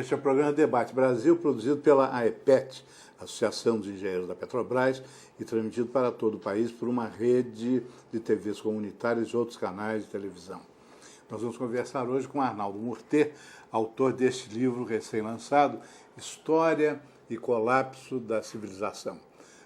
Este é o programa Debate Brasil, produzido pela AEPET, Associação dos Engenheiros da Petrobras, e transmitido para todo o país por uma rede de TVs comunitárias e outros canais de televisão. Nós vamos conversar hoje com Arnaldo Murter, autor deste livro recém-lançado, História e Colapso da Civilização.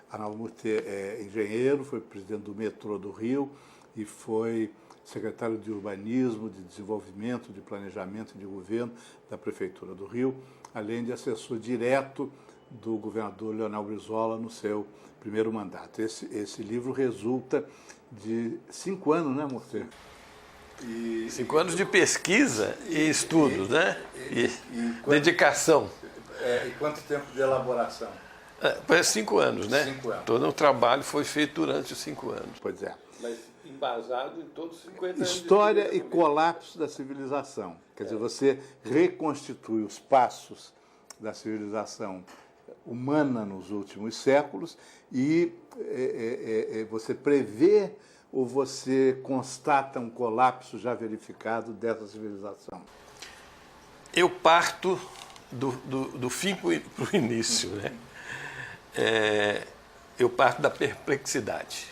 Arnaldo Murter é engenheiro, foi presidente do Metrô do Rio e foi secretário de Urbanismo, de Desenvolvimento, de Planejamento e de Governo da Prefeitura do Rio, além de assessor direto do governador Leonel Brizola no seu primeiro mandato. Esse livro resulta de 5 anos, né, Murter? 5 anos de pesquisa e estudos, né? E dedicação. E quanto tempo de elaboração? Foi 5 anos, né? 5 anos. Todo o trabalho foi feito durante os 5 anos. Pois é. Mas embasado em todos os 50 anos. História e colapso da civilização. Quer dizer, você reconstitui os passos da civilização humana nos últimos séculos e você prevê ou você constata um colapso já verificado dessa civilização? Eu parto do fim para o início, né? Eu parto da perplexidade.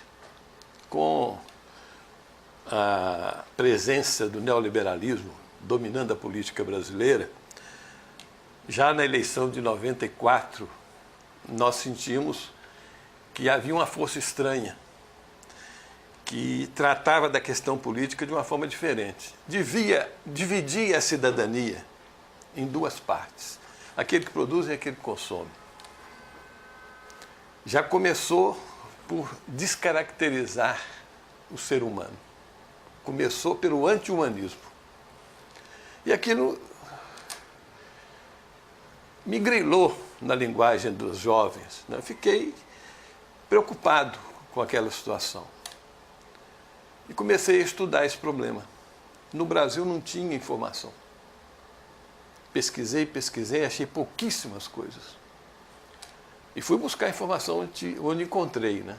Com a presença do neoliberalismo dominando a política brasileira, já na eleição de 94, nós sentimos que havia uma força estranha que tratava da questão política de uma forma diferente. Dividia a cidadania em 2 partes, aquele que produz e aquele que consome. Já começou por descaracterizar o ser humano. Começou pelo anti-humanismo. E aquilo me grilou na linguagem dos jovens, né? Fiquei preocupado com aquela situação. E comecei a estudar esse problema. No Brasil não tinha informação. Pesquisei, achei pouquíssimas coisas. E fui buscar informação onde encontrei, né?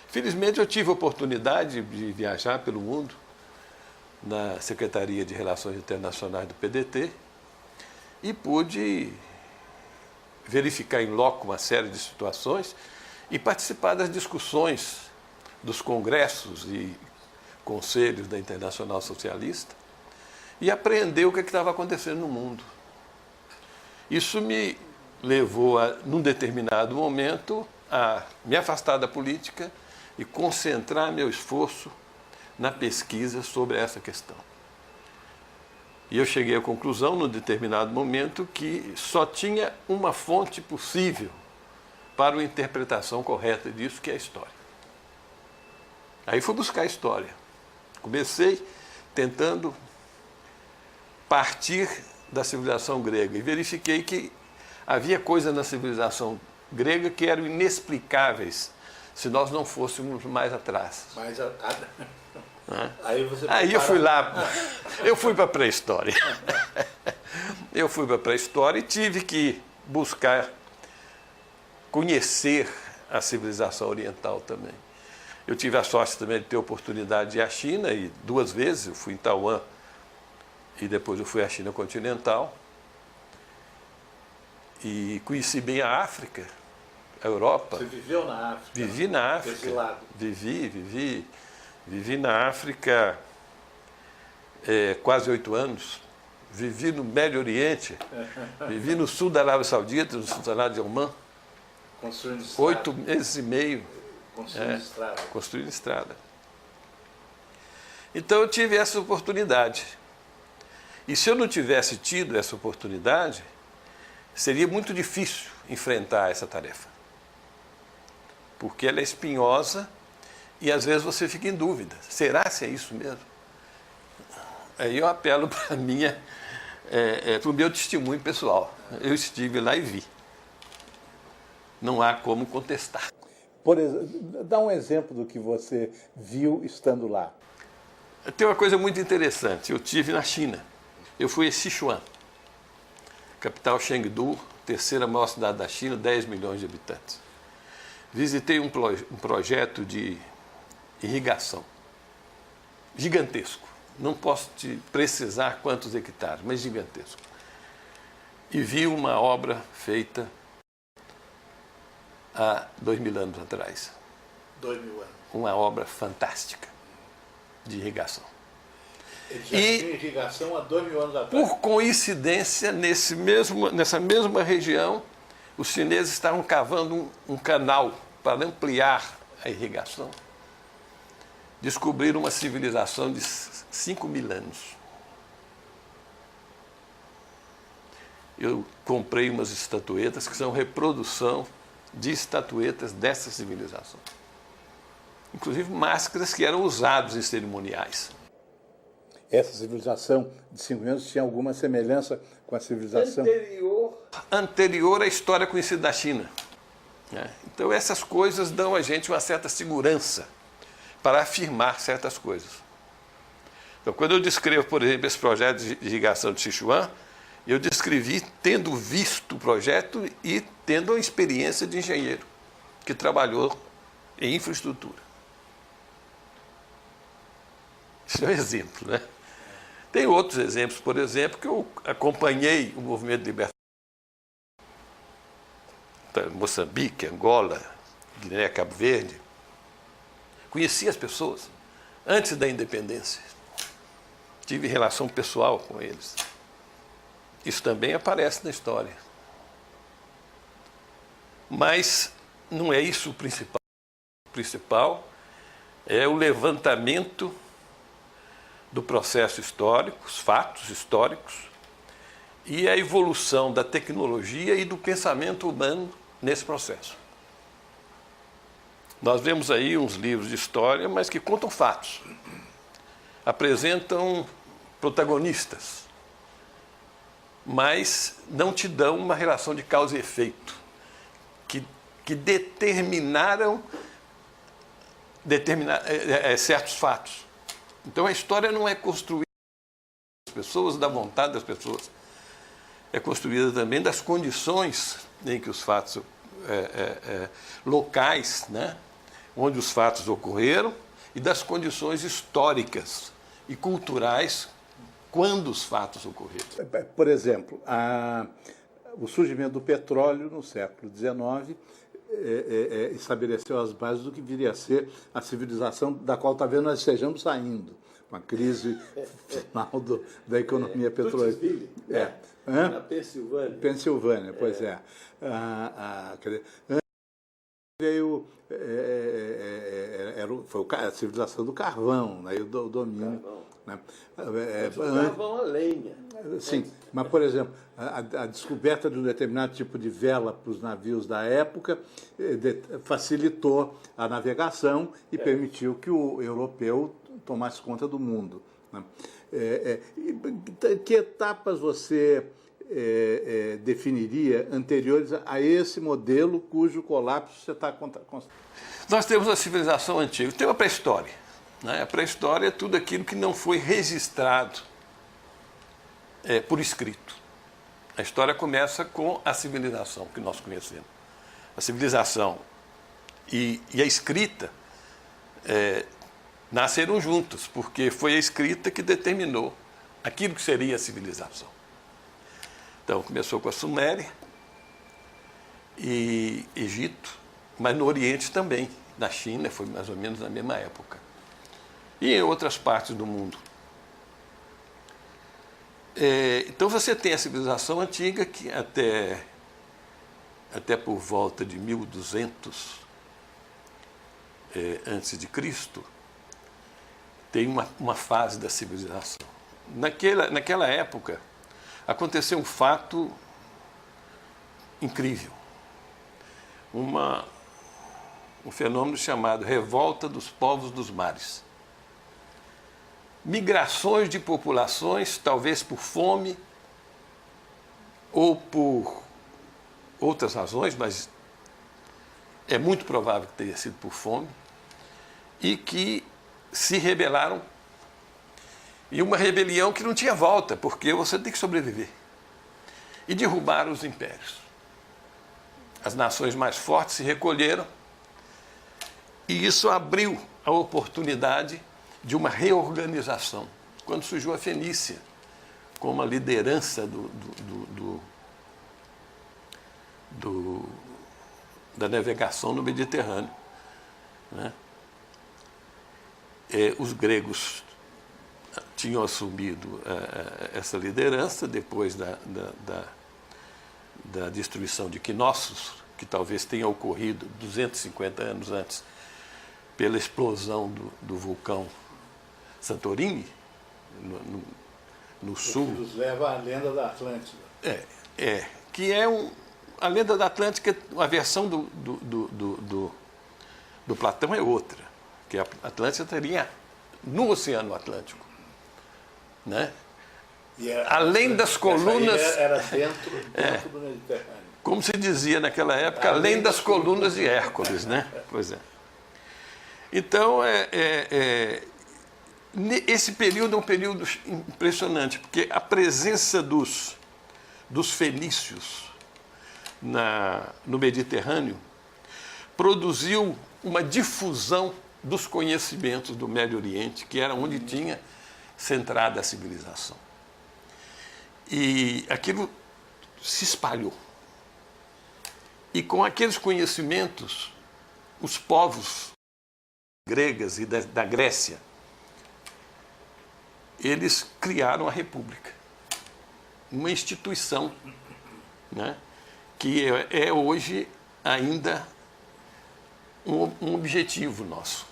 Felizmente eu tive a oportunidade de viajar pelo mundo na Secretaria de Relações Internacionais do PDT e pude verificar em loco uma série de situações e participar das discussões dos congressos e conselhos da Internacional Socialista e aprender o que estava acontecendo no mundo. Isso me levou, num determinado momento, a me afastar da política e concentrar meu esforço na pesquisa sobre essa questão. E eu cheguei à conclusão, num determinado momento, que só tinha uma fonte possível para uma interpretação correta disso, que é a história. Aí fui buscar a história. Comecei tentando partir da civilização grega e verifiquei que havia coisas na civilização grega que eram inexplicáveis se nós não fôssemos mais atrás. Aí eu fui lá, eu fui para a pré-história. Eu fui para a pré-história e tive que buscar conhecer a civilização oriental também. Eu tive a sorte também de ter a oportunidade de ir à China, e 2 vezes, eu fui em Taiwan e depois eu fui à China continental. E conheci bem a África, a Europa. Você viveu na África? Vivi na África. Desse lado? Vivi na África quase 8 anos. Vivi no Médio Oriente. Vivi no sul da Arábia Saudita, no Sultanato de Omã. Construindo estrada. 8 meses e meio. Construindo estrada. Então eu tive essa oportunidade. E se eu não tivesse tido essa oportunidade, seria muito difícil enfrentar essa tarefa. Porque ela é espinhosa e às vezes você fica em dúvida. Será se é isso mesmo? Aí eu apelo para o meu testemunho pessoal. Eu estive lá e vi. Não há como contestar. Por exemplo, dá um exemplo do que você viu estando lá. Tem uma coisa muito interessante. Eu estive na China. Eu fui a Sichuan, capital Chengdu, 3ª maior cidade da China, 10 milhões de habitantes. Visitei um projeto de irrigação gigantesco. Não posso te precisar quantos hectares, mas gigantesco. e vi uma obra feita há 2000 anos atrás. 2000 anos. Uma obra fantástica de irrigação. Ele já tinha irrigação há 2000 anos atrás. Por coincidência, nessa mesma região, os chineses estavam cavando um canal para ampliar a irrigação. Descobriram uma civilização de 5.000 anos. Eu comprei umas estatuetas que são reprodução de estatuetas dessa civilização. Inclusive máscaras que eram usadas em cerimoniais. Essa civilização de 5 anos tinha alguma semelhança com a civilização anterior à história conhecida da China. Então essas coisas dão a gente uma certa segurança para afirmar certas coisas. Então quando eu descrevo, por exemplo, esse projeto de irrigação de Sichuan, eu descrevi tendo visto o projeto e tendo a experiência de engenheiro que trabalhou em infraestrutura. Isso é um exemplo, né? Tem outros exemplos, por exemplo, que eu acompanhei o movimento de libertação. Moçambique, Angola, Guiné, Cabo Verde. Conheci as pessoas antes da independência. Tive relação pessoal com eles. Isso também aparece na história. Mas não é isso o principal. O principal é o levantamento do processo histórico, os fatos históricos, e a evolução da tecnologia e do pensamento humano nesse processo. Nós vemos aí uns livros de história, mas que contam fatos, apresentam protagonistas, mas não te dão uma relação de causa e efeito, que determinaram certos fatos. Então a história não é construída das pessoas, da vontade das pessoas, é construída também das condições em que os fatos locais, né, onde os fatos ocorreram, e das condições históricas e culturais quando os fatos ocorreram. Por exemplo, o surgimento do petróleo no século XIX estabeleceu as bases do que viria a ser a civilização da qual talvez nós estejamos saindo, com a crise final da economia petrolífera. Na Pensilvânia. Pensilvânia, pois é. Antes veio foi a civilização do carvão, né, e o domínio. Né? O carvão a lenha. Sim, mas, por exemplo, a descoberta de um determinado tipo de vela para os navios da época facilitou a navegação e permitiu que o europeu tomasse conta do mundo. Né? Que etapas você definiria anteriores a esse modelo cujo colapso você está constatando? Nós temos a civilização antiga, tem a pré-história. Né? A pré-história é tudo aquilo que não foi registrado por escrito. A história começa com a civilização que nós conhecemos. A civilização e a escrita nasceram juntas, porque foi a escrita que determinou aquilo que seria a civilização. Então, começou com a Suméria e Egito, mas no Oriente também, na China, foi mais ou menos na mesma época. E em outras partes do mundo. Então você tem a civilização antiga que até por volta de 1200 antes de Cristo tem uma fase da civilização. Naquela época aconteceu um fato incrível, um fenômeno chamado Revolta dos Povos dos Mares. Migrações de populações, talvez por fome ou por outras razões, mas é muito provável que tenha sido por fome, e que se rebelaram. E uma rebelião que não tinha volta, porque você tem que sobreviver. E derrubaram os impérios. As nações mais fortes se recolheram, e isso abriu a oportunidade de uma reorganização. Quando surgiu a Fenícia, com uma liderança da navegação no Mediterrâneo, né? Os gregos tinham assumido essa liderança depois da destruição de Knossos, que talvez tenha ocorrido 250 anos antes, pela explosão do vulcão Santorini, no sul. Que nos leva à lenda da Atlântida. Que é a lenda da Atlântida, a versão do Platão é outra, que a Atlântida estaria no Oceano Atlântico, né? Além das colunas... Era dentro do Mediterrâneo. Como se dizia naquela época, além das colunas de Hércules, né? Pois é. Então, esse período é um período impressionante, porque a presença dos fenícios no Mediterrâneo produziu uma difusão dos conhecimentos do Médio Oriente, que era onde tinha centrada a civilização. E aquilo se espalhou. E com aqueles conhecimentos, os povos gregas e da Grécia, eles criaram a República, uma instituição, né, que é hoje ainda um objetivo nosso,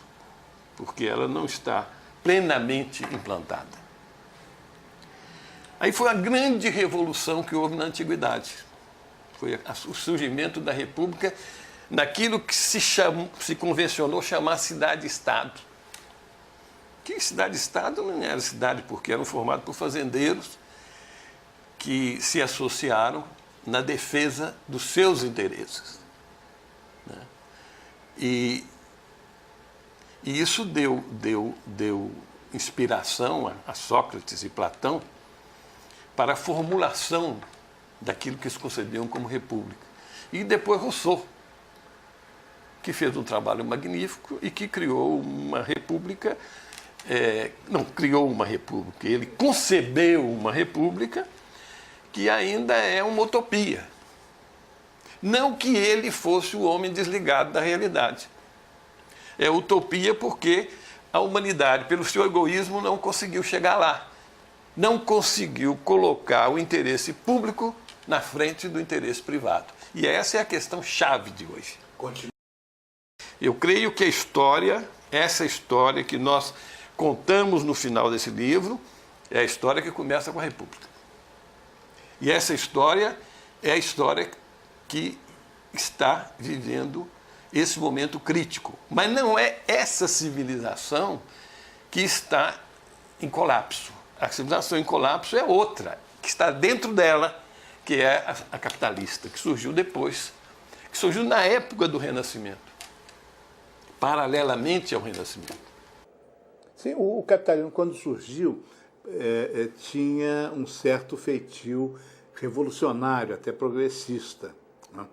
porque ela não está plenamente implantada. Aí foi a grande revolução que houve na Antiguidade. Foi o surgimento da República naquilo que se convencionou chamar cidade-estado. Que cidade-estado não era cidade porque eram formados por fazendeiros que se associaram na defesa dos seus interesses, né? E isso deu inspiração a Sócrates e Platão para a formulação daquilo que eles concebiam como república. E depois Rousseau, que fez um trabalho magnífico e que criou uma república, não criou uma república, ele concebeu uma república que ainda é uma utopia. Não que ele fosse o homem desligado da realidade. É utopia porque a humanidade, pelo seu egoísmo, não conseguiu chegar lá. Não conseguiu colocar o interesse público na frente do interesse privado. E essa é a questão chave de hoje. Continua. Eu creio que a história, essa história que nós contamos no final desse livro, é a história que começa com a República. E essa história é a história que está vivendo esse momento crítico. Mas não é essa civilização que está em colapso. A civilização em colapso é outra, que está dentro dela, que é a capitalista, que surgiu depois, que surgiu na época do Renascimento, paralelamente ao Renascimento. Sim, o capitalismo, quando surgiu, tinha um certo feitio revolucionário, até progressista, né?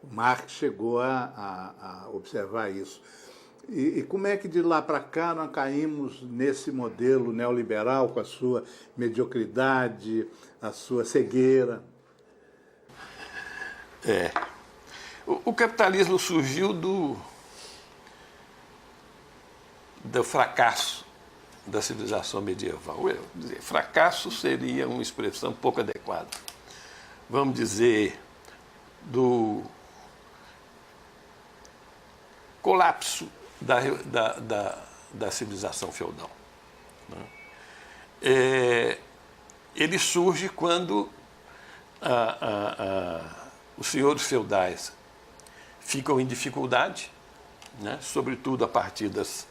Marx chegou a observar isso. E como é que de lá para cá nós caímos nesse modelo neoliberal com a sua mediocridade, a sua cegueira? O capitalismo surgiu do fracasso da civilização medieval. Fracasso seria uma expressão pouco adequada. Vamos dizer, do colapso da civilização feudal, né? Ele surge quando os senhores feudais ficam em dificuldade, né? Sobretudo a partir das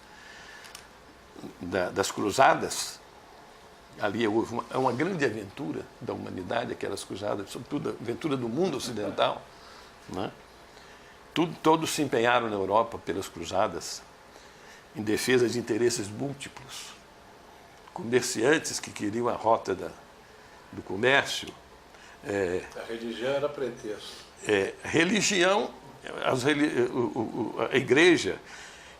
cruzadas. Ali houve uma grande aventura da humanidade, aquelas cruzadas, sobretudo a aventura do mundo ocidental, né? Todos se empenharam na Europa pelas cruzadas, em defesa de interesses múltiplos. Comerciantes que queriam a rota do comércio. A religião era pretexto. Religião, a igreja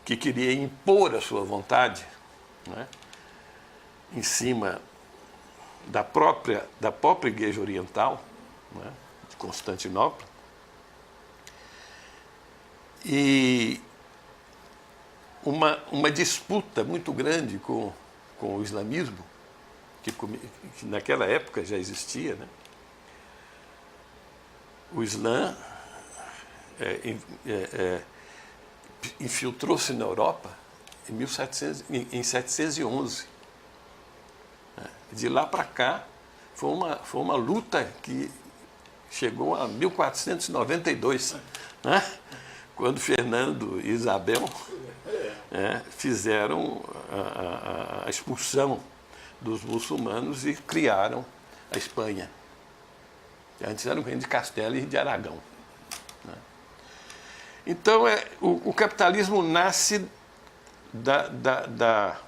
que queria impor a sua vontade, né, em cima da própria igreja oriental, né, de Constantinopla, E uma disputa muito grande com o islamismo, que naquela época já existia, né? O Islã infiltrou-se na Europa em 711. De lá para cá, foi uma luta que chegou a 1492, né? Quando Fernando e Isabel fizeram a expulsão dos muçulmanos e criaram a Espanha. Antes era o reino de Castela e de Aragão, né? Então, o capitalismo nasce da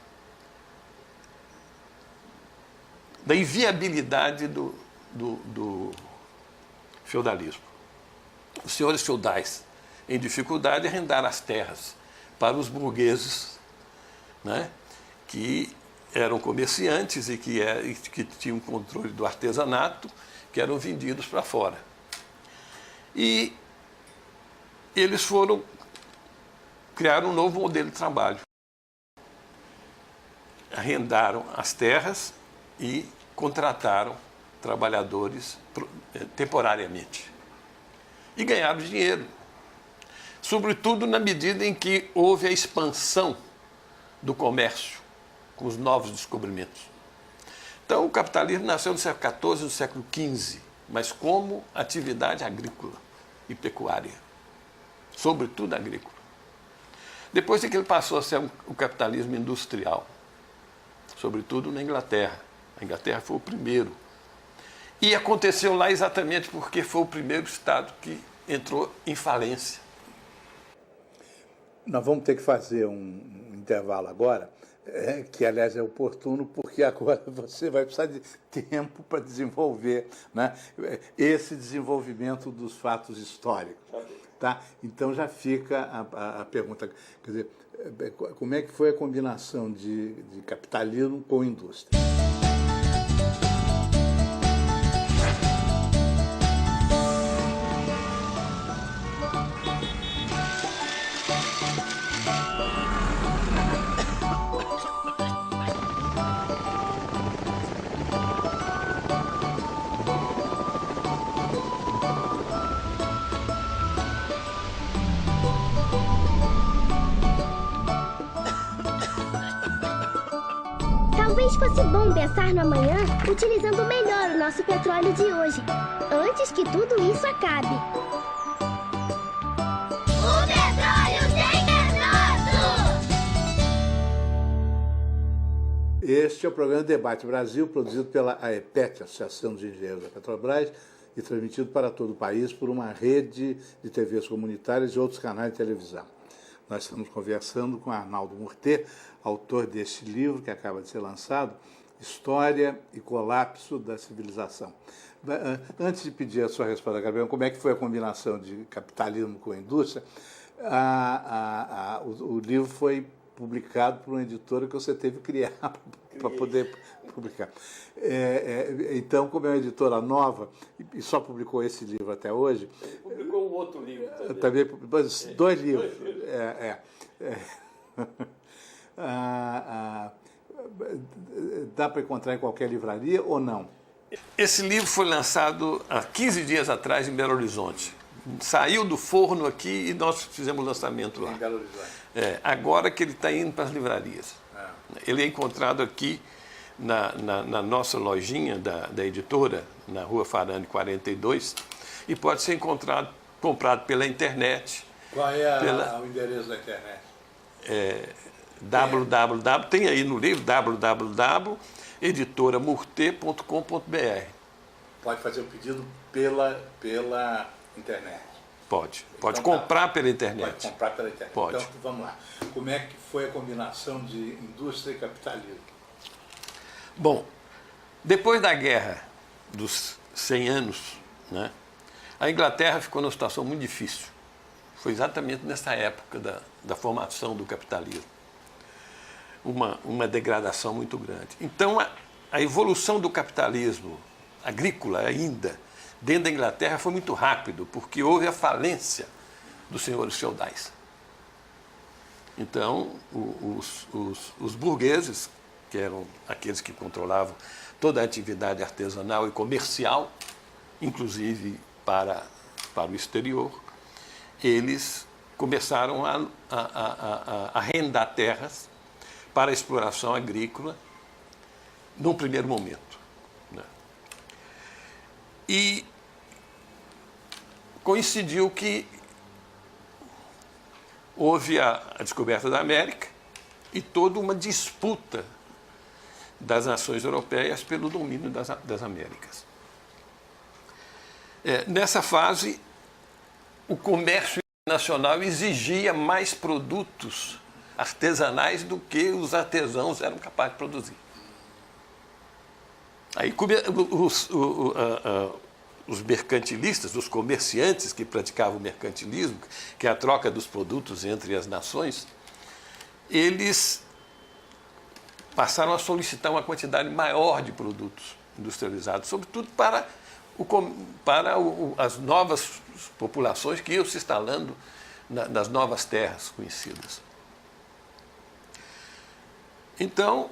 inviabilidade do feudalismo. Os senhores feudais, em dificuldade, arrendaram as terras para os burgueses, né, que eram comerciantes e que tinham controle do artesanato, que eram vendidos para fora. E eles criaram um novo modelo de trabalho. Arrendaram as terras e contrataram trabalhadores temporariamente. E ganharam dinheiro. Sobretudo na medida em que houve a expansão do comércio com os novos descobrimentos. Então, o capitalismo nasceu no século XIV e no século XV, mas como atividade agrícola e pecuária, sobretudo agrícola. Depois é que ele passou a ser o capitalismo industrial, sobretudo na Inglaterra. A Inglaterra foi o primeiro. E aconteceu lá exatamente porque foi o primeiro Estado que entrou em falência. Nós vamos ter que fazer um intervalo agora, que aliás é oportuno, porque agora você vai precisar de tempo para desenvolver, né, esse desenvolvimento dos fatos históricos. Tá? Então já fica a pergunta, quer dizer, como é que foi a combinação de capitalismo com indústria? Talvez fosse bom pensar no amanhã utilizando melhor o nosso petróleo de hoje, antes que tudo isso acabe. O petróleo sempre é nosso! Este é o programa Debate Brasil, produzido pela AEPET, Associação dos Engenheiros da Petrobras, e transmitido para todo o país por uma rede de TVs comunitárias e outros canais de televisão. Nós estamos conversando com Arnaldo Murter, autor deste livro que acaba de ser lançado, História e Colapso da Civilização. Antes de pedir a sua resposta, Gabriel, como é que foi a combinação de capitalismo com a indústria? O livro foi publicado por uma editora que você teve que criar para poder publicar. Então, como é uma editora nova e só publicou esse livro até hoje... Ele publicou um outro livro também. Dois livros. Dá para encontrar em qualquer livraria ou não? Esse livro foi lançado há 15 dias atrás em Belo Horizonte. Saiu do forno aqui e nós fizemos o lançamento lá. Em Belo Horizonte. Agora que ele está indo para as livrarias. Ele é encontrado aqui na nossa lojinha da editora, na Rua Farane 42, e pode ser comprado pela internet. Qual é o endereço da internet? www, tem aí no livro, www.editoramurter.com.br. Pode fazer o pedido pela internet. Pode Então, comprar pela internet. Pode comprar pela internet. Pode. Então, vamos lá. Como é que foi a combinação de indústria e capitalismo? Bom, depois da Guerra dos 100 anos, né, a Inglaterra ficou numa situação muito difícil. Foi exatamente nessa época da formação do capitalismo. Uma degradação muito grande. Então, a evolução do capitalismo agrícola ainda, dentro da Inglaterra, foi muito rápido, porque houve a falência dos senhores feudais. Então, os burgueses, que eram aqueles que controlavam toda a atividade artesanal e comercial, inclusive para o exterior, eles começaram a arrendar terras para a exploração agrícola num primeiro momento, né? E coincidiu que houve a descoberta da América e toda uma disputa das nações europeias pelo domínio das Américas. Nessa fase, o comércio internacional exigia mais produtos artesanais do que os artesãos eram capazes de produzir. Aí os mercantilistas, os comerciantes que praticavam o mercantilismo, que é a troca dos produtos entre as nações, eles passaram a solicitar uma quantidade maior de produtos industrializados, sobretudo para as novas populações que iam se instalando nas novas terras conhecidas. Então,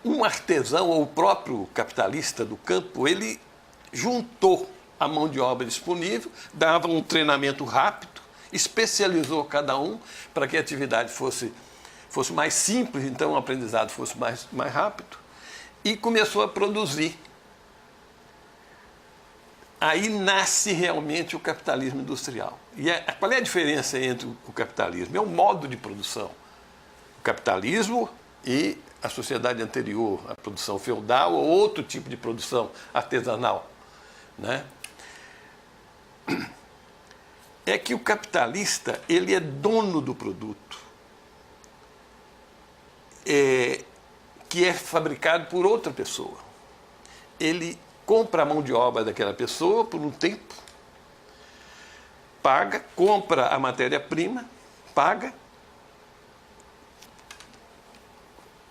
um artesão ou o próprio capitalista do campo, ele juntou a mão de obra disponível, dava um treinamento rápido, especializou cada um para que a atividade fosse mais simples, então o aprendizado fosse mais rápido, e começou a produzir. Aí nasce realmente o capitalismo industrial. E qual é a diferença entre o capitalismo? É o modo de produção. O capitalismo e a sociedade anterior, a produção feudal ou outro tipo de produção artesanal, né? É que o capitalista, ele é dono do produto, que é fabricado por outra pessoa. Ele compra a mão de obra daquela pessoa por um tempo, paga, compra a matéria-prima, paga,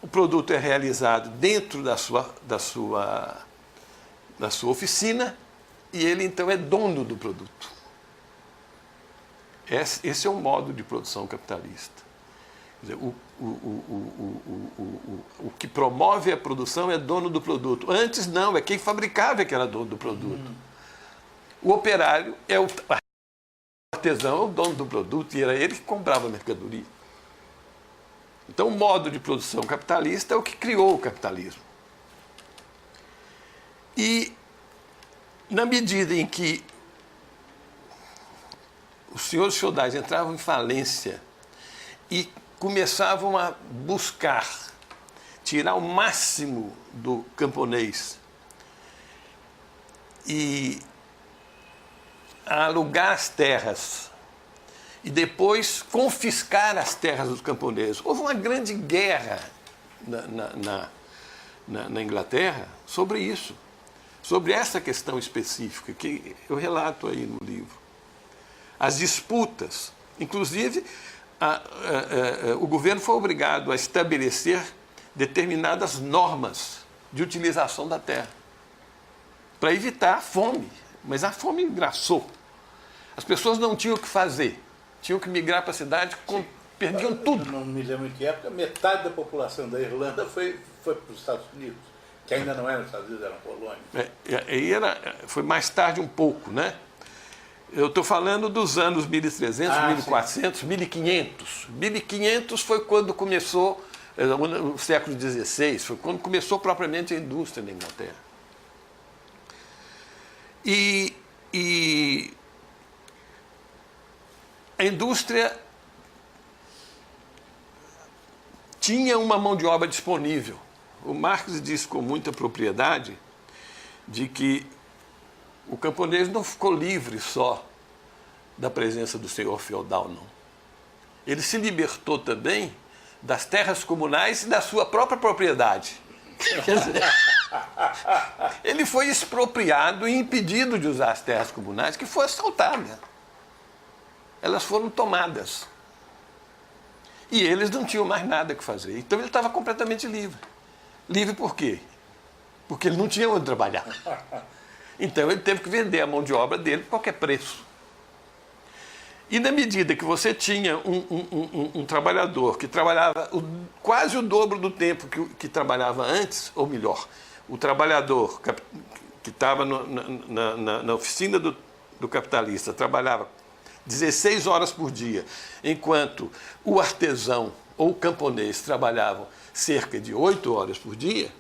o produto é realizado dentro da sua oficina e ele então é dono do produto. Esse é o modo de produção capitalista. Quer dizer, o que promove a produção é dono do produto. Antes não, é quem fabricava que era dono do produto. O operário é o artesão, é o dono do produto e era ele que comprava a mercadoria. Então, o modo de produção capitalista é o que criou o capitalismo. E, na medida em que os senhores feudais entravam em falência e começavam a buscar tirar o máximo do camponês e alugar as terras e depois confiscar as terras dos camponeses. Houve uma grande guerra na Inglaterra sobre isso, sobre essa questão específica, que eu relato aí no livro. As disputas, inclusive, o governo foi obrigado a estabelecer determinadas normas de utilização da terra para evitar a fome, mas a fome engraçou. As pessoas não tinham o que fazer. Tinham que migrar para a cidade, perdiam tudo. Eu não me lembro em que época, metade da população da Irlanda foi para os Estados Unidos, que ainda não eram Estados Unidos, eram colônias. Foi mais tarde um pouco, né? Eu estou falando dos anos 1300, 1400, 1500. 1500 foi quando começou, o século XVI, foi quando começou propriamente a indústria na Inglaterra. E a indústria tinha uma mão de obra disponível. O Marx diz com muita propriedade de que o camponês não ficou livre só da presença do senhor feudal, não. Ele se libertou também das terras comunais e da sua própria propriedade. Quer dizer, ele foi expropriado e impedido de usar as terras comunais, que foi assaltada. Elas foram tomadas. E eles não tinham mais nada que fazer. Então ele estava completamente livre. Livre por quê? Porque ele não tinha onde trabalhar. Então ele teve que vender a mão de obra dele por qualquer preço. E na medida que você tinha um trabalhador que trabalhava quase o dobro do tempo que trabalhava antes, ou melhor, o trabalhador que estava na oficina do capitalista trabalhava 16 horas por dia, enquanto o artesão ou o camponês trabalhavam cerca de 8 horas por dia,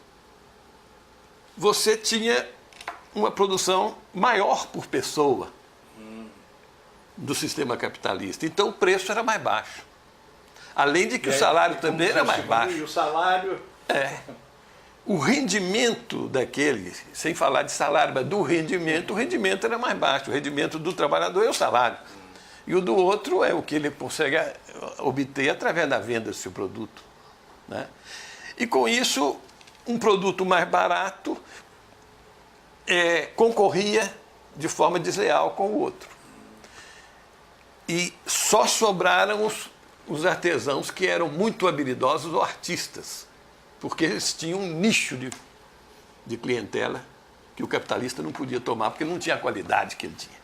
você tinha uma produção maior por pessoa do sistema capitalista. Então o preço era mais baixo. Além de que o salário também era mais baixo. E o salário... O rendimento daquele, sem falar de salário, mas do rendimento, o rendimento era mais baixo. O rendimento do trabalhador é o salário. E o do outro é o que ele consegue obter através da venda do seu produto, né? E com isso, um produto mais barato concorria de forma desleal com o outro. E só sobraram os artesãos que eram muito habilidosos ou artistas, porque eles tinham um nicho de clientela que o capitalista não podia tomar, porque não tinha a qualidade que ele tinha.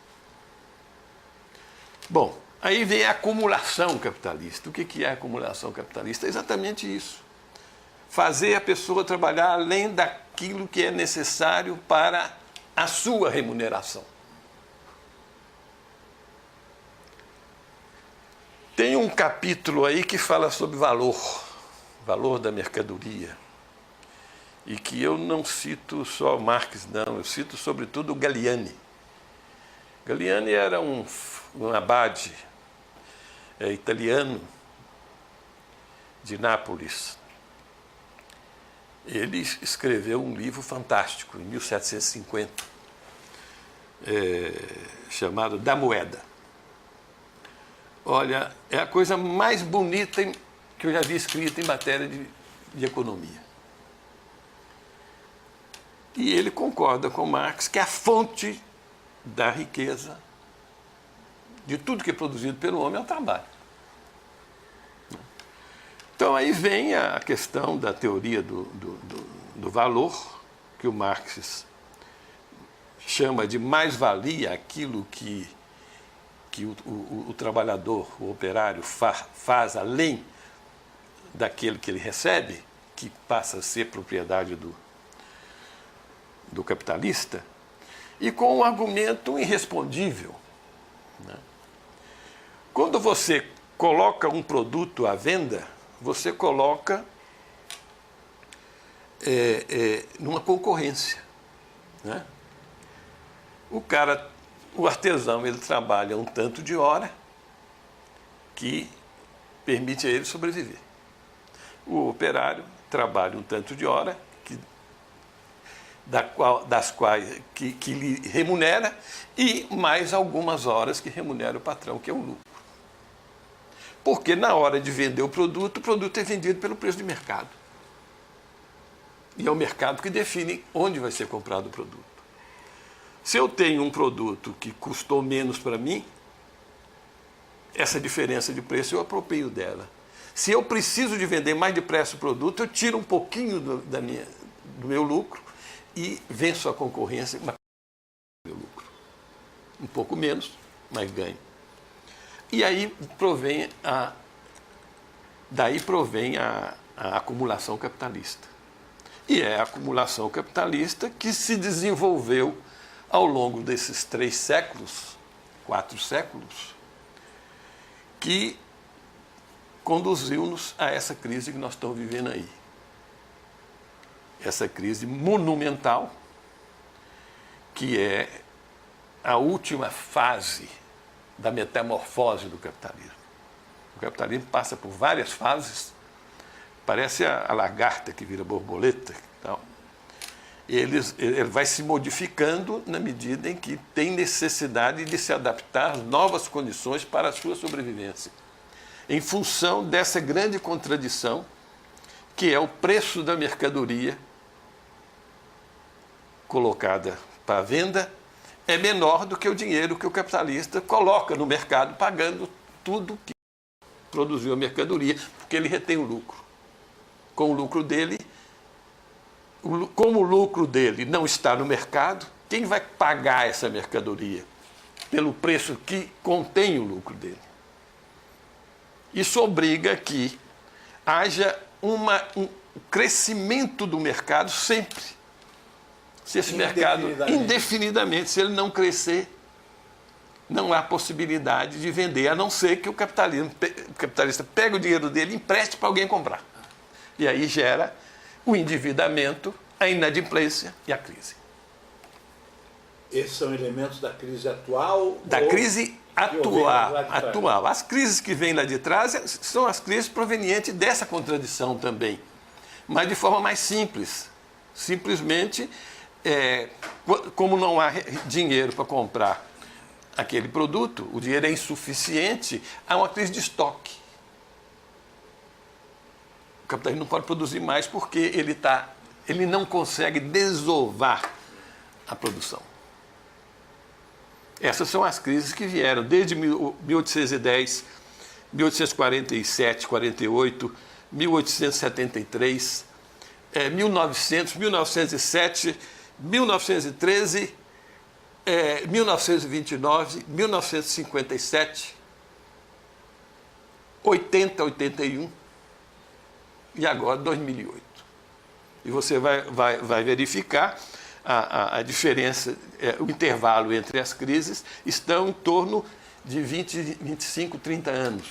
Bom, aí vem a acumulação capitalista. O que é a acumulação capitalista? É exatamente isso. Fazer a pessoa trabalhar além daquilo que é necessário para a sua remuneração. Tem um capítulo aí que fala sobre valor da mercadoria, e que eu não cito só Marx, não, eu cito sobretudo Galliani. Galliani era um abade italiano de Nápoles. Ele escreveu um livro fantástico, em 1750, chamado Da Moeda. Olha, é a coisa mais bonita que eu já vi escrita em matéria de economia. E ele concorda com Marx que a fonte da riqueza, de tudo que é produzido pelo homem, é o trabalho. Então aí vem a questão da teoria do valor, que o Marx chama de mais-valia, aquilo que o trabalhador, o operário, faz além daquele que ele recebe, que passa a ser propriedade do capitalista, e com um argumento irrespondível, né? Quando você coloca um produto à venda, você coloca numa concorrência, né? O artesão, ele trabalha um tanto de hora que permite a ele sobreviver. O operário trabalha um tanto de hora que lhe remunera, e mais algumas horas que remunera o patrão, que é o lucro. Porque na hora de vender o produto é vendido pelo preço de mercado. E é o mercado que define onde vai ser comprado o produto. Se eu tenho um produto que custou menos para mim, essa diferença de preço eu aproprio dela. Se eu preciso de vender mais depressa o produto, eu tiro um pouquinho do meu lucro e venço a concorrência, mas meu lucro. Um pouco menos, mas ganho. E aí daí provém a acumulação capitalista. E é a acumulação capitalista que se desenvolveu ao longo desses 3 séculos, 4 séculos, que conduziu-nos a essa crise que nós estamos vivendo aí. Essa crise monumental, que é a última fase da metamorfose do capitalismo. O capitalismo passa por várias fases, parece a lagarta que vira borboleta. Então, ele vai se modificando na medida em que tem necessidade de se adaptar às novas condições para a sua sobrevivência, em função dessa grande contradição, que é o preço da mercadoria colocada para venda é menor do que o dinheiro que o capitalista coloca no mercado, pagando tudo que produziu a mercadoria, porque ele retém o lucro. Com o lucro dele, como o lucro dele não está no mercado, quem vai pagar essa mercadoria? pelo preço que contém o lucro dele. Isso obriga que haja um crescimento do mercado sempre. Se esse mercado, indefinidamente, se ele não crescer, não há possibilidade de vender, a não ser que o capitalista pegue o dinheiro dele e empreste para alguém comprar. E aí gera o endividamento, a inadimplência e a crise. Esses são elementos da crise atual? Da crise atual. As crises que vêm lá de trás são as crises provenientes dessa contradição também, mas de forma mais simples. Simplesmente, como não há dinheiro para comprar aquele produto, o dinheiro é insuficiente, há uma crise de estoque. O capitalismo não pode produzir mais porque ele não consegue desovar a produção. Essas são as crises que vieram desde 1810, 1847, 48, 1873, 1900, 1907, 1913, 1929, 1957, 80, 81 e agora 2008. E você vai verificar a diferença, o intervalo entre as crises estão em torno de 20, 25, 30 anos.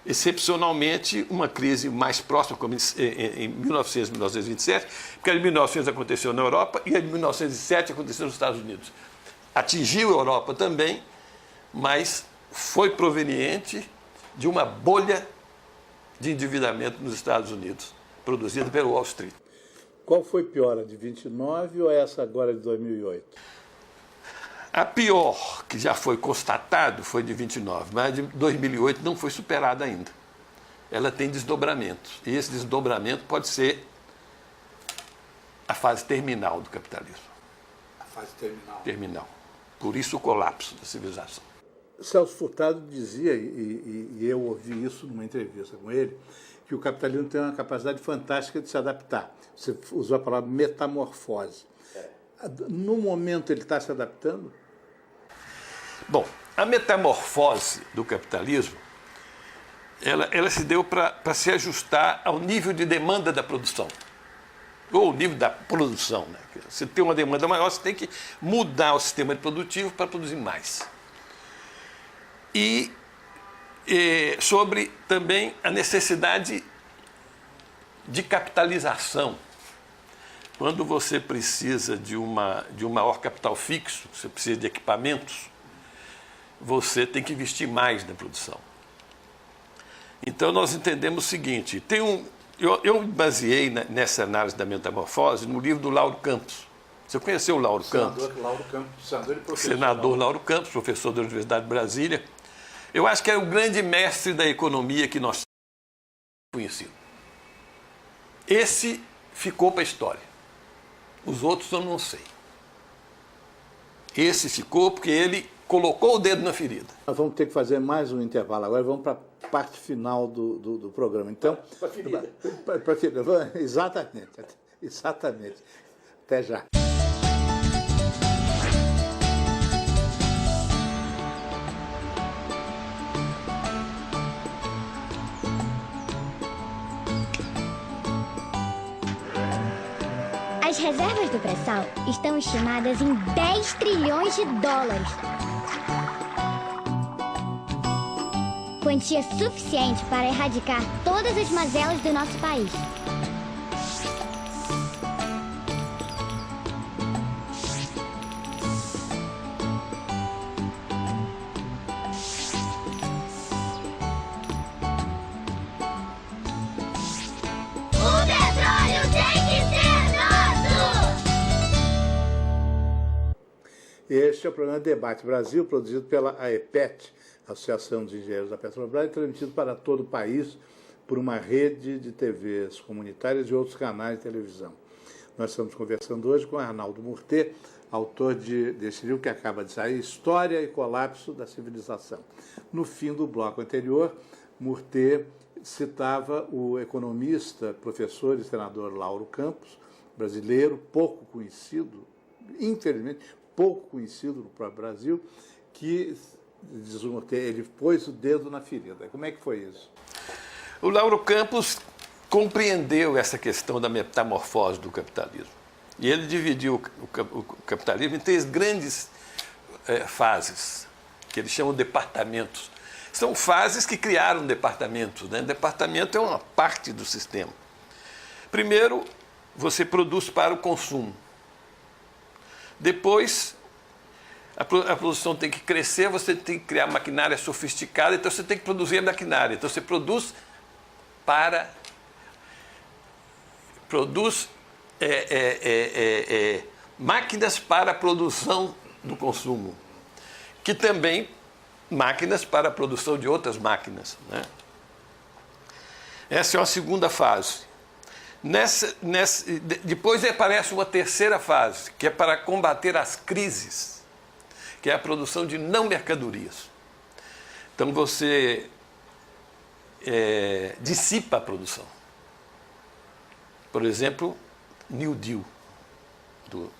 Excepcionalmente, uma crise mais próxima, como em 1900, 1927, porque a de 1900 aconteceu na Europa e a de 1907 aconteceu nos Estados Unidos. Atingiu a Europa também, mas foi proveniente de uma bolha de endividamento nos Estados Unidos, produzida pelo Wall Street. Qual foi pior, a de 29 ou essa agora de 2008? A pior, que já foi constatado, foi de 29, mas a de 2008 não foi superada ainda. Ela tem desdobramentos, e esse desdobramento pode ser a fase terminal do capitalismo. A fase terminal. Terminal. Por isso o colapso da civilização. Celso Furtado dizia, e eu ouvi isso numa entrevista com ele, que o capitalismo tem uma capacidade fantástica de se adaptar. Você usou a palavra metamorfose. No momento ele está se adaptando? Bom, a metamorfose do capitalismo, ela se deu para se ajustar ao nível de demanda da produção. Ou o nível da produção. Né? Você tem uma demanda maior, você tem que mudar o sistema produtivo para produzir mais. E sobre também a necessidade de capitalização. Quando você precisa de um maior capital fixo, você precisa de equipamentos, você tem que investir mais na produção. Então, nós entendemos o seguinte, eu baseei nessa análise da metamorfose no livro do Lauro Campos. Você conheceu o Lauro Campos? Senador Lauro Campos, professor da Universidade de Brasília. Eu acho que é o grande mestre da economia que nós conhecemos. Esse ficou para a história. Os outros eu não sei. Esse ficou porque ele colocou o dedo na ferida. Nós vamos ter que fazer mais um intervalo agora, vamos para a parte final do programa. Então, para a ferida. Para a ferida. Exatamente. Até já. As reservas do pré-sal estão estimadas em 10 trilhões de dólares. Quantia suficiente para erradicar todas as mazelas do nosso país. Este é o programa Debate Brasil, produzido pela AEPET, Associação de Engenheiros da Petrobras, e transmitido para todo o país por uma rede de TVs comunitárias e outros canais de televisão. Nós estamos conversando hoje com Arnaldo Murter, autor desse livro que acaba de sair, História e Colapso da Civilização. No fim do bloco anterior, Murter citava o economista, professor e senador Lauro Campos, brasileiro, pouco conhecido, infelizmente, pouco conhecido no próprio Brasil, que ele pôs o dedo na ferida. Como é que foi isso? O Lauro Campos compreendeu essa questão da metamorfose do capitalismo. E ele dividiu o capitalismo em 3 grandes fases, que eles chamam de departamentos. São fases que criaram departamentos, né? Departamento é uma parte do sistema. Primeiro, você produz para o consumo. Depois, a produção tem que crescer, você tem que criar maquinária sofisticada, então você tem que produzir a maquinária. Então você produz máquinas para a produção do consumo, que também máquinas para a produção de outras máquinas, né? Essa é uma segunda fase. Depois aparece uma terceira fase, que é para combater as crises, que é a produção de não mercadorias. Então você dissipa a produção. Por exemplo, New Deal, do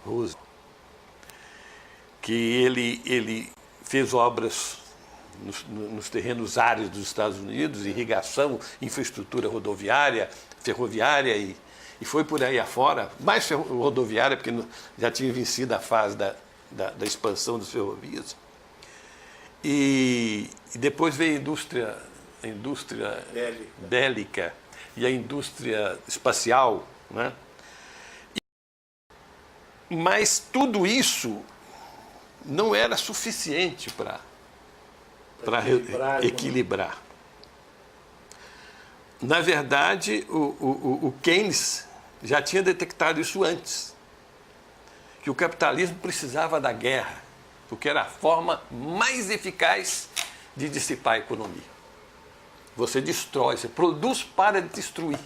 Roosevelt, que ele fez obras nos terrenos áridos dos Estados Unidos, irrigação, infraestrutura rodoviária, ferroviária e foi por aí afora, mais rodoviária, porque já tinha vencido a fase da expansão das ferrovias. E depois veio a indústria bélica e a indústria espacial, né? Mas tudo isso não era suficiente para equilibrar. Na verdade, o Keynes já tinha detectado isso antes, que o capitalismo precisava da guerra, porque era a forma mais eficaz de dissipar a economia. Você destrói, você produz para destruir.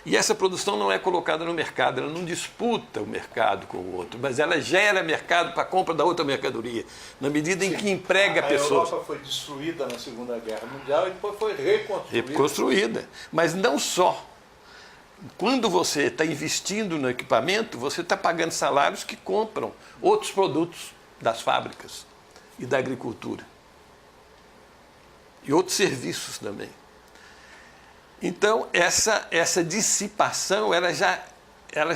E essa produção não é colocada no mercado, ela não disputa o mercado com o outro, mas ela gera mercado para a compra da outra mercadoria, na medida em que emprega pessoas. A Europa foi destruída na Segunda Guerra Mundial e depois foi reconstruída. Reconstruída, mas não só. Quando você está investindo no equipamento, você está pagando salários que compram outros produtos das fábricas e da agricultura. E outros serviços também. Então, essa dissipação ela já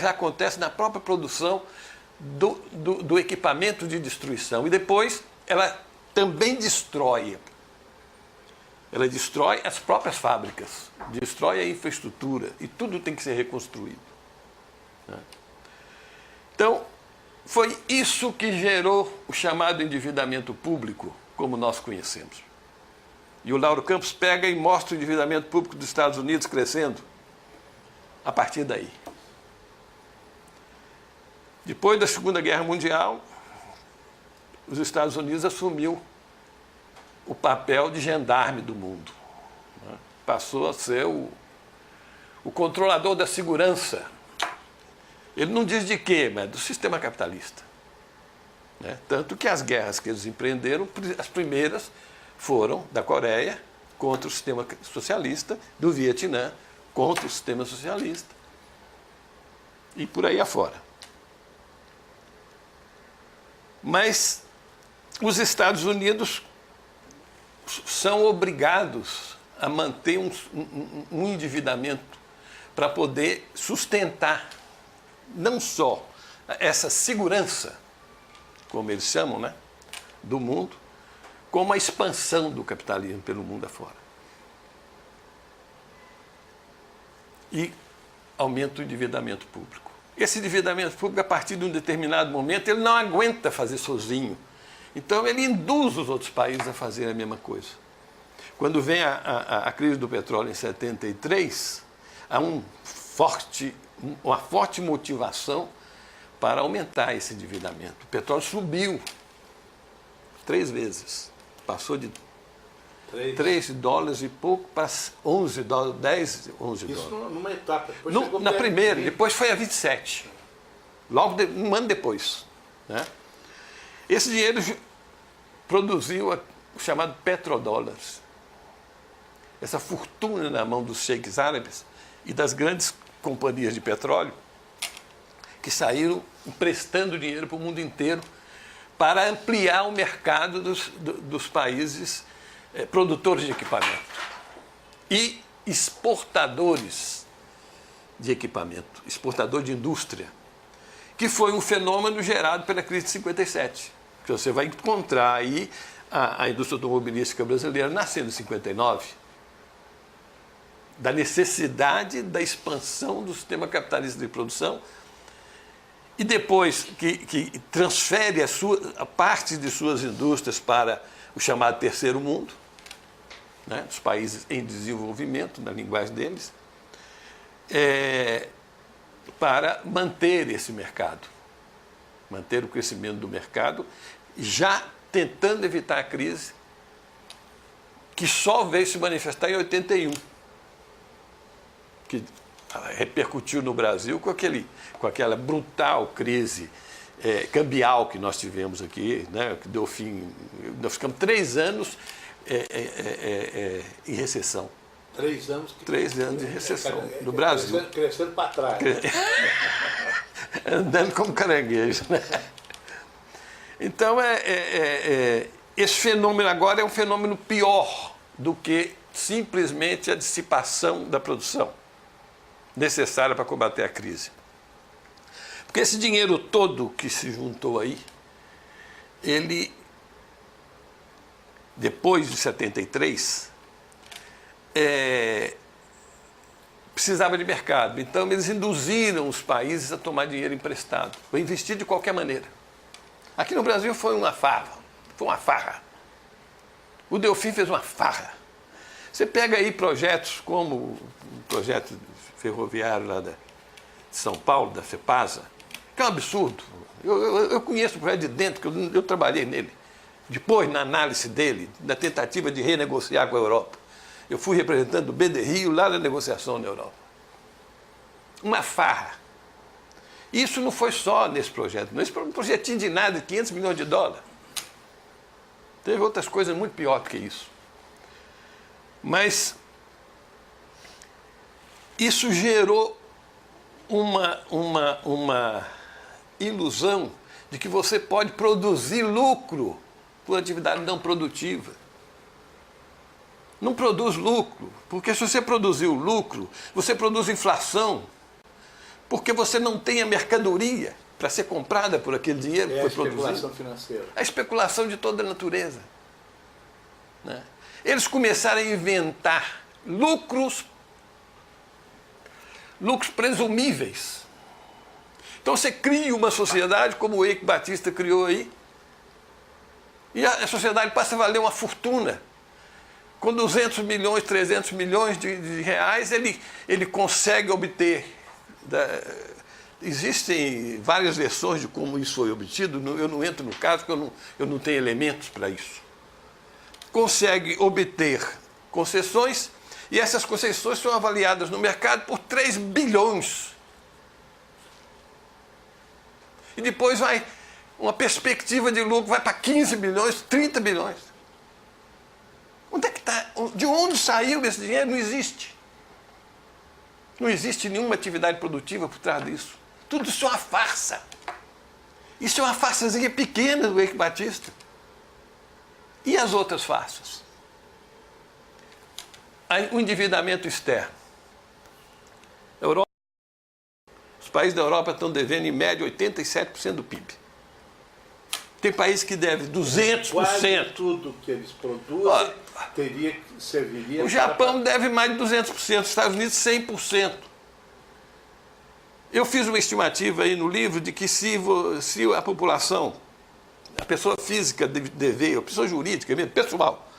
acontece na própria produção do equipamento de destruição. E depois ela também destrói. Ela destrói as próprias fábricas, destrói a infraestrutura e tudo tem que ser reconstruído. Então, foi isso que gerou o chamado endividamento público, como nós conhecemos. E o Lauro Campos pega e mostra o endividamento público dos Estados Unidos crescendo a partir daí. Depois da Segunda Guerra Mundial, os Estados Unidos assumiu o papel de gendarme do mundo. Passou a ser o controlador da segurança. Ele não diz de quê, mas do sistema capitalista. Tanto que as guerras que eles empreenderam, as primeiras foram da Coreia contra o sistema socialista, do Vietnã contra o sistema socialista e por aí afora. Mas os Estados Unidos são obrigados a manter um endividamento para poder sustentar não só essa segurança, como eles chamam, né, do mundo, como a expansão do capitalismo pelo mundo afora. E aumenta o endividamento público. Esse endividamento público, a partir de um determinado momento, ele não aguenta fazer sozinho. Então, ele induz os outros países a fazerem a mesma coisa. Quando vem a crise do petróleo em 73, há uma forte motivação para aumentar esse endividamento. O petróleo subiu 3 vezes. Passou de 3 dólares e pouco para 11 dólares, 10, 11 dólares. Isso numa etapa. Na primeira, depois foi a 27. Um ano depois. Né? Esse dinheiro produziu o chamado petrodólares. Essa fortuna na mão dos sheiks árabes e das grandes companhias de petróleo que saíram emprestando dinheiro para o mundo inteiro para ampliar o mercado dos países produtores de equipamento e exportadores de equipamento, exportador de indústria, que foi um fenômeno gerado pela crise de 57. Que você vai encontrar aí a indústria automobilística brasileira nascendo em 59, da necessidade da expansão do sistema capitalista de produção, e depois que transfere a parte de suas indústrias para o chamado terceiro mundo, né, os países em desenvolvimento, na linguagem deles, para manter esse mercado, manter o crescimento do mercado, já tentando evitar a crise, que só veio se manifestar em 81, que repercutiu no Brasil com aquela brutal crise cambial que nós tivemos aqui, né, que deu fim. Nós ficamos 3 anos em recessão. 3 anos? 3 anos de recessão no Brasil. Crescendo para trás. Andando como caranguejo. Né? Então, esse fenômeno agora é um fenômeno pior do que simplesmente a dissipação da produção necessária para combater a crise. Porque esse dinheiro todo que se juntou aí, ele, depois de 73, precisava de mercado. Então, eles induziram os países a tomar dinheiro emprestado, para investir de qualquer maneira. Aqui no Brasil foi uma farra. O Delfim fez uma farra. Você pega aí projetos como o projeto ferroviário lá de São Paulo, da FEPASA, que é um absurdo. Eu conheço o projeto de dentro, que eu trabalhei nele. Depois, na análise dele, na tentativa de renegociar com a Europa. Eu fui representante do BD Rio lá na negociação na Europa. Uma farra. Isso não foi só nesse projeto, não. Esse foi um projetinho de nada, de 500 milhões de dólares. Teve outras coisas muito piores do que isso. Mas isso gerou uma ilusão de que você pode produzir lucro por atividade não produtiva. Não produz lucro, porque se você produzir o lucro, você produz inflação, porque você não tem a mercadoria para ser comprada por aquele dinheiro que foi produzido. É a especulação financeira. A especulação de toda a natureza. Né? Eles começaram a inventar lucros presumíveis. Então você cria uma sociedade como o Eike Batista criou aí, e a sociedade passa a valer uma fortuna. Com 200 milhões, 300 milhões de reais, ele consegue obter. Existem várias versões de como isso foi obtido, eu não entro no caso, porque eu não tenho elementos para isso. Consegue obter concessões, e essas concessões são avaliadas no mercado por 3 bilhões. E depois vai uma perspectiva de lucro, vai para 15 bilhões, 30 bilhões. Onde é que está? De onde saiu esse dinheiro? Não existe. Não existe nenhuma atividade produtiva por trás disso. Tudo isso é uma farsa. Isso é uma farsazinha pequena do Eike Batista. E as outras farsas? O endividamento externo. Os países da Europa estão devendo, em média, 87% do PIB. Tem país que deve 200%. Quase tudo que eles produzem serviria. O Japão deve mais de 200%, os Estados Unidos 100%. Eu fiz uma estimativa aí no livro de que se a população, a pessoa física dever, a pessoa jurídica mesmo, pessoal,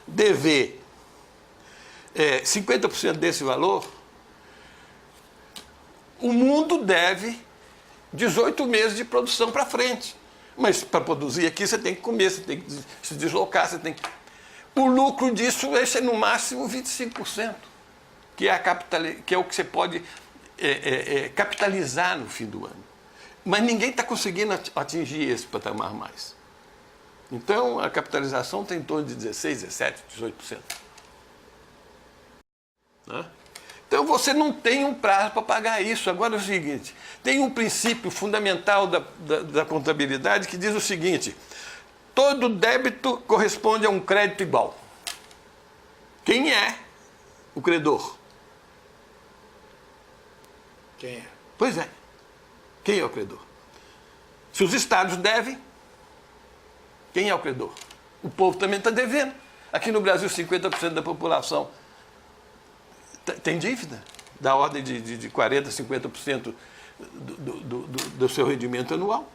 dever 50% desse valor, o mundo deve 18 meses de produção para frente. Mas para produzir aqui você tem que comer, você tem que se deslocar, você tem que... O lucro disso é no máximo 25%, que é o que você pode capitalizar no fim do ano. Mas ninguém está conseguindo atingir esse patamar mais. Então a capitalização tem em torno de 16%, 17%, 18%. Né? Então você não tem um prazo para pagar isso. Agora é o seguinte, tem um princípio fundamental da contabilidade que diz o seguinte: todo débito corresponde a um crédito igual. Quem é o credor? Quem é? Pois é. Quem é o credor? Se os estados devem, quem é o credor? O povo também está devendo. Aqui no Brasil, 50% da população tem dívida, da ordem de 40%, 50% do seu rendimento anual.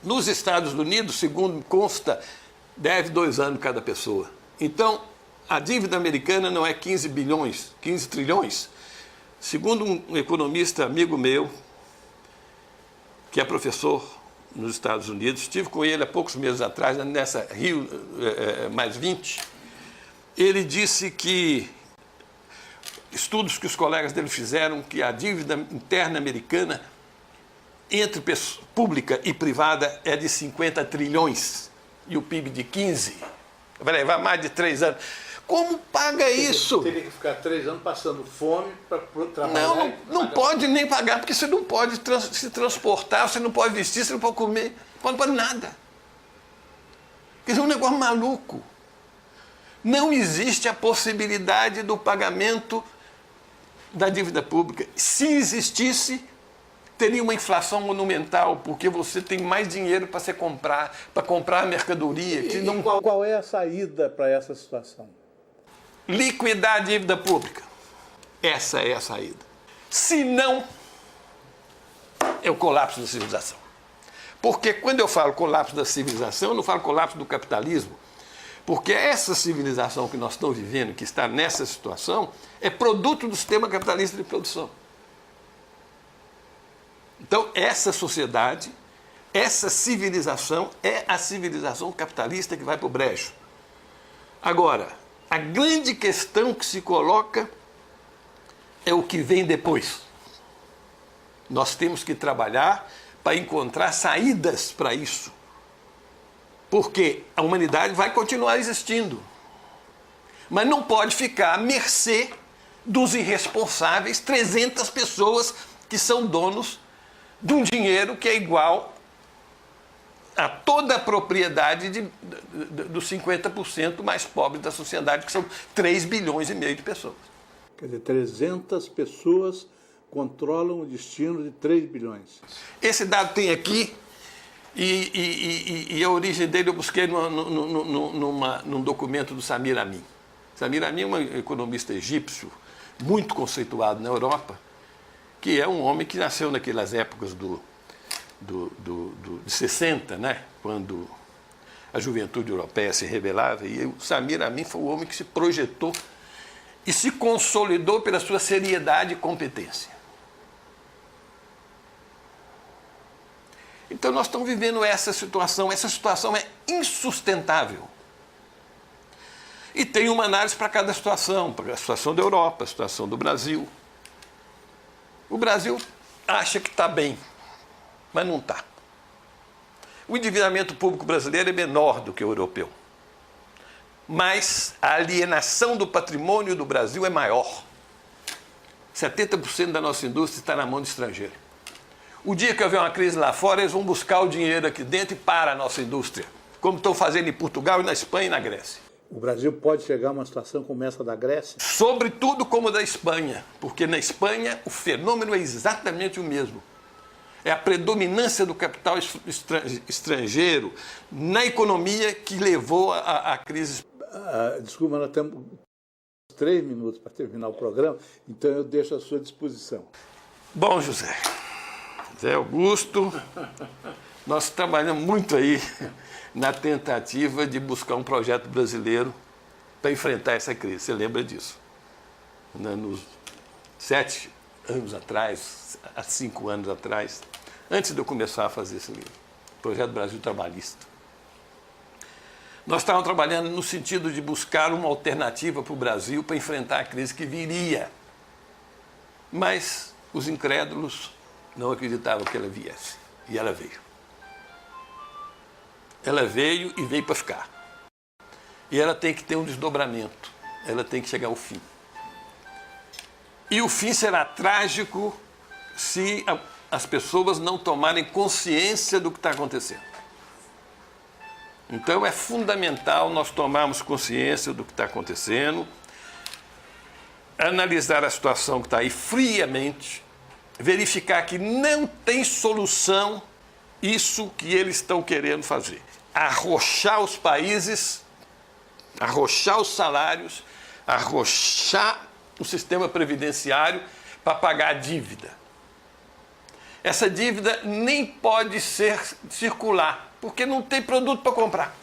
Nos Estados Unidos, segundo consta, deve 2 anos cada pessoa. Então, a dívida americana não é 15 bilhões, 15 trilhões. Segundo um economista amigo meu, que é professor nos Estados Unidos, estive com ele há poucos meses atrás, nessa Rio +20, ele disse que estudos que os colegas dele fizeram, que a dívida interna americana, entre pública e privada, é de 50 trilhões e o PIB de 15. Vai levar mais de 3 anos. Como paga isso? Teria que ficar 3 anos passando fome para trabalhar. Não pode nem pagar, porque você não pode se transportar, você não pode vestir, você não pode comer, não pode nada. Isso é um negócio maluco. Não existe a possibilidade do pagamento da dívida pública. Se existisse, teria uma inflação monumental, porque você tem mais dinheiro para comprar a mercadoria. Qual é a saída para essa situação? Liquidar a dívida pública. Essa é a saída. Se não, é o colapso da civilização. Porque quando eu falo colapso da civilização, eu não falo colapso do capitalismo. Porque essa civilização que nós estamos vivendo, que está nessa situação, é produto do sistema capitalista de produção. Então, essa sociedade, essa civilização é a civilização capitalista que vai para o brejo. Agora, a grande questão que se coloca é o que vem depois. Nós temos que trabalhar para encontrar saídas para isso. Porque a humanidade vai continuar existindo. Mas não pode ficar à mercê dos irresponsáveis 300 pessoas que são donos de um dinheiro que é igual a toda a propriedade dos 50% mais pobres da sociedade, que são 3,5 bilhões de pessoas. Quer dizer, 300 pessoas controlam o destino de 3 bilhões. Esse dado tem aqui, e a origem dele eu busquei num documento do Samir Amin. Samir Amin é um economista egípcio, muito conceituado na Europa, que é um homem que nasceu naquelas épocas de 60, né? Quando a juventude europeia se rebelava, e o Samir Amin foi o homem que se projetou e se consolidou pela sua seriedade e competência. Então nós estamos vivendo essa situação é insustentável. E tem uma análise para cada situação, para a situação da Europa, a situação do Brasil. O Brasil acha que está bem, mas não está. O endividamento público brasileiro é menor do que o europeu. Mas a alienação do patrimônio do Brasil é maior. 70% da nossa indústria está na mão de estrangeiro. O dia que houver uma crise lá fora, eles vão buscar o dinheiro aqui dentro e para a nossa indústria, como estão fazendo em Portugal, e na Espanha e na Grécia. O Brasil pode chegar a uma situação como essa da Grécia? Sobretudo como a da Espanha, porque na Espanha o fenômeno é exatamente o mesmo. É a predominância do capital estrangeiro na economia que levou à crise. Desculpa, nós temos 3 minutos para terminar o programa, então eu deixo à sua disposição. Bom, José Augusto, nós trabalhamos muito aí na tentativa de buscar um projeto brasileiro para enfrentar essa crise. Você lembra disso? Nos 7 anos atrás, há 5 anos atrás, antes de eu começar a fazer esse livro, Projeto Brasil Trabalhista. Nós estávamos trabalhando no sentido de buscar uma alternativa para o Brasil para enfrentar a crise que viria. Mas os incrédulos não acreditavam que ela viesse. E ela veio. Ela veio e veio para ficar. E ela tem que ter um desdobramento. Ela tem que chegar ao fim. E o fim será trágico se as pessoas não tomarem consciência do que está acontecendo. Então é fundamental nós tomarmos consciência do que está acontecendo, analisar a situação que está aí friamente, verificar que não tem solução isso que eles estão querendo fazer. Arrochar os países, arrochar os salários, arrochar o sistema previdenciário para pagar a dívida. Essa dívida nem pode circular, porque não tem produto para comprar.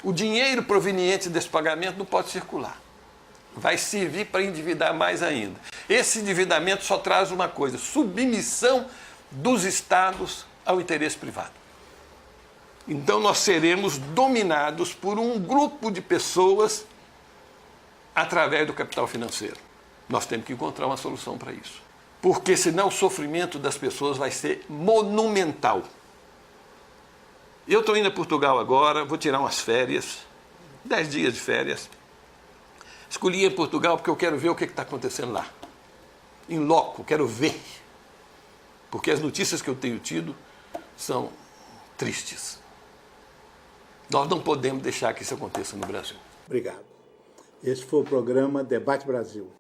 O dinheiro proveniente desse pagamento não pode circular. Vai servir para endividar mais ainda. Esse endividamento só traz uma coisa: submissão dos estados ao interesse privado. Então nós seremos dominados por um grupo de pessoas através do capital financeiro. Nós temos que encontrar uma solução para isso. Porque senão o sofrimento das pessoas vai ser monumental. Eu estou indo a Portugal agora, vou tirar umas férias, 10 dias de férias. Escolhi ir a Portugal porque eu quero ver o que está acontecendo lá. Em loco, quero ver. Porque as notícias que eu tenho tido são tristes. Nós não podemos deixar que isso aconteça no Brasil. Obrigado. Esse foi o programa Debate Brasil.